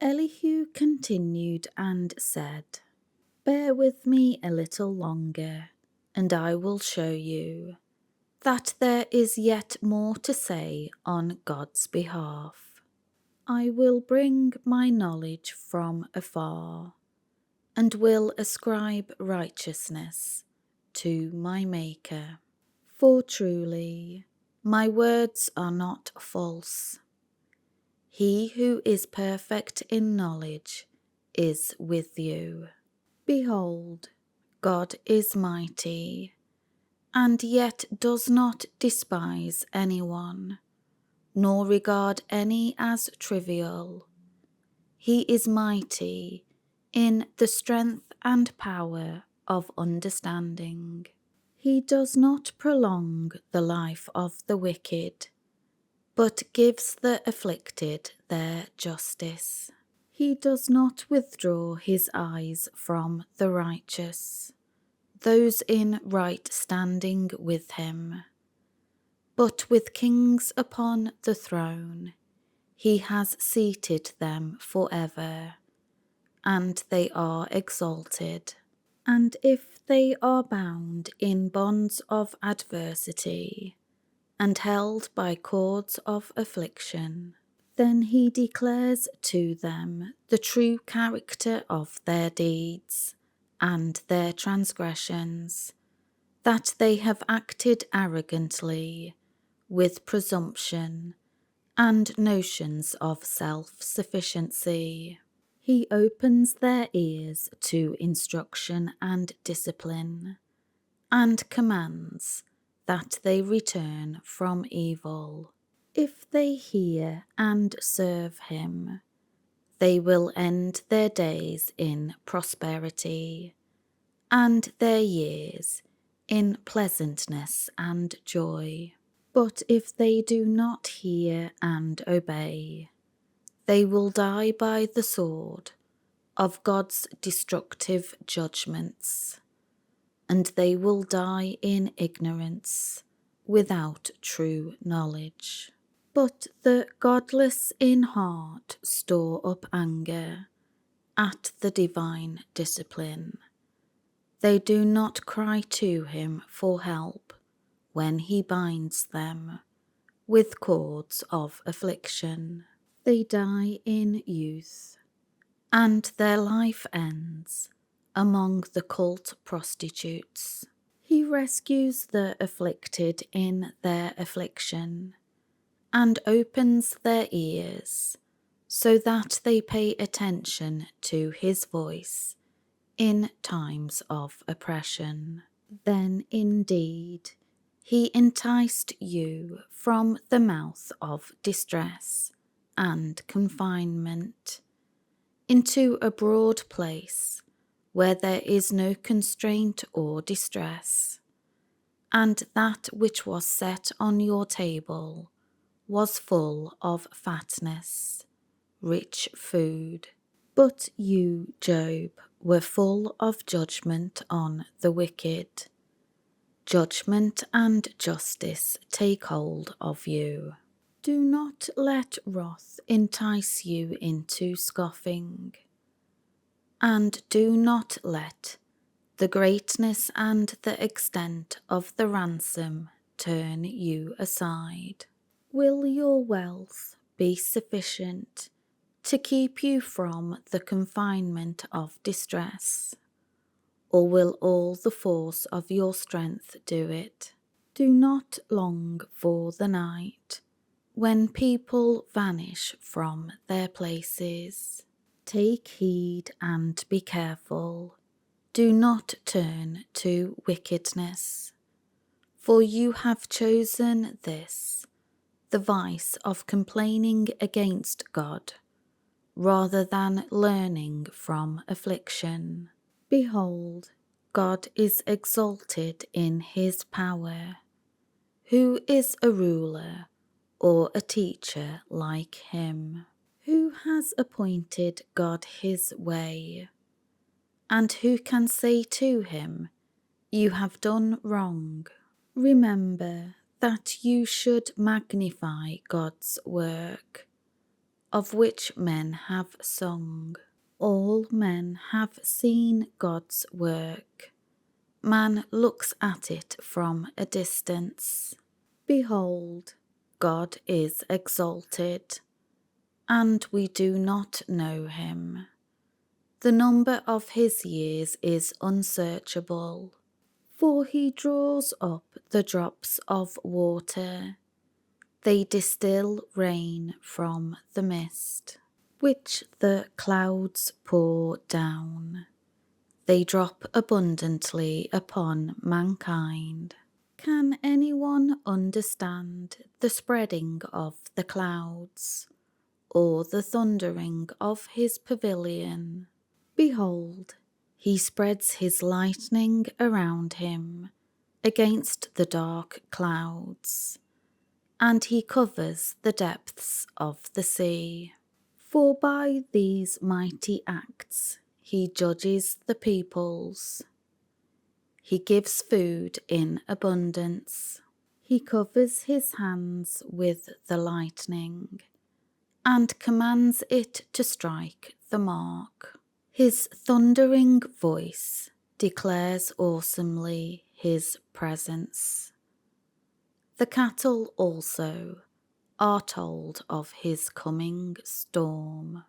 Elihu continued and said, "Bear with me a little longer, and I will show you that there is yet more to say on God's behalf. I will bring my knowledge from afar, and will ascribe righteousness to my Maker. For truly, my words are not false. He who is perfect in knowledge is with you. Behold, God is mighty, and yet does not despise anyone, nor regard any as trivial. He is mighty in the strength and power of understanding. He does not prolong the life of the wicked, but gives the afflicted their justice. He does not withdraw his eyes from the righteous, those in right standing with him. But with kings upon the throne, he has seated them forever, and they are exalted. And if they are bound in bonds of adversity, and held by cords of affliction, then he declares to them the true character of their deeds and their transgressions, that they have acted arrogantly, with presumption and notions of self-sufficiency. He opens their ears to instruction and discipline, and commands that they return from evil. If they hear and serve him, they will end their days in prosperity, and their years in pleasantness and joy. But if they do not hear and obey, they will die by the sword of God's destructive judgments, and they will die in ignorance, without true knowledge. But the godless in heart store up anger at the divine discipline. They do not cry to him for help when he binds them with cords of affliction. They die in youth, and their life ends among the cult prostitutes. He rescues the afflicted in their affliction, and opens their ears so that they pay attention to his voice in times of oppression. Then indeed he enticed you from the mouth of distress and confinement into a broad place where there is no constraint or distress, and that which was set on your table was full of fatness, rich food. But you, Job, were full of judgment on the wicked. Judgment and justice take hold of you. Do not let wrath entice you into scoffing, and do not let the greatness and the extent of the ransom turn you aside. Will your wealth be sufficient to keep you from the confinement of distress, or will all the force of your strength do it? Do not long for the night, when people vanish from their places. Take heed and be careful. Do not turn to wickedness, for you have chosen this, the vice of complaining against God, rather than learning from affliction. Behold, God is exalted in his power. Who is a ruler or a teacher like him? Who has appointed God his way? And who can say to him, "You have done wrong"? Remember that you should magnify God's work, of which men have sung. All men have seen God's work. Man looks at it from a distance. Behold, God is exalted, and we do not know him. The number of his years is unsearchable, for he draws up the drops of water. They distill rain from the mist, which the clouds pour down. They drop abundantly upon mankind. Can anyone understand the spreading of the clouds, or the thundering of his pavilion? Behold, he spreads his lightning around him against the dark clouds, and he covers the depths of the sea. For by these mighty acts he judges the peoples. He gives food in abundance. He covers his hands with the lightning, and commands it to strike the mark. His thundering voice declares awesomely his presence. The cattle also are told of his coming storm.